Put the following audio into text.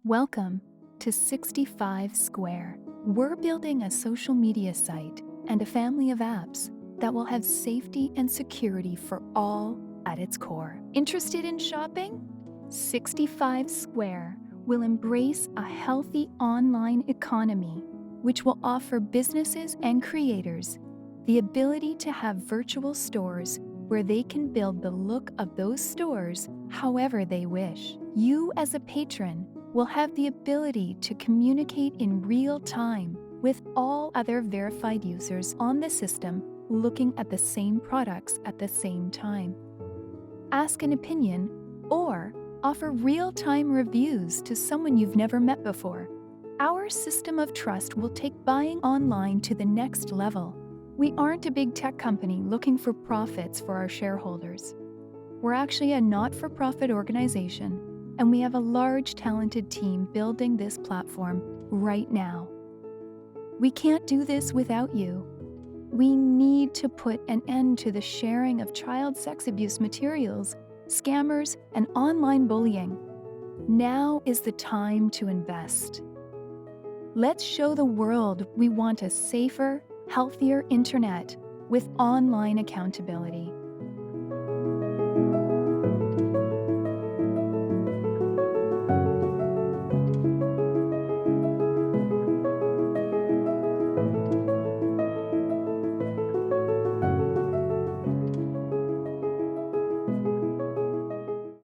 Welcome to 65square. We're building a social media site and a family of apps that will have safety and security for all at its core. Interested in shopping? 65square will embrace a healthy online economy, which will offer businesses and creators the ability to have virtual stores where they can build the look of those stores however they wish. You, as a patron, will have the ability to communicate in real time with all other verified users on the system looking at the same products at the same time. Ask an opinion or offer real-time reviews to someone you've never met before. Our system of trust will take buying online to the next level. We aren't a big tech company looking for profits for our shareholders. We're actually a not-for-profit organization, and we have a large, talented team building this platform right now. We can't do this without you. We need to put an end to the sharing of child sex abuse materials, scammers, and online bullying. Now is the time to invest. Let's show the world we want a safer, healthier internet with online accountability.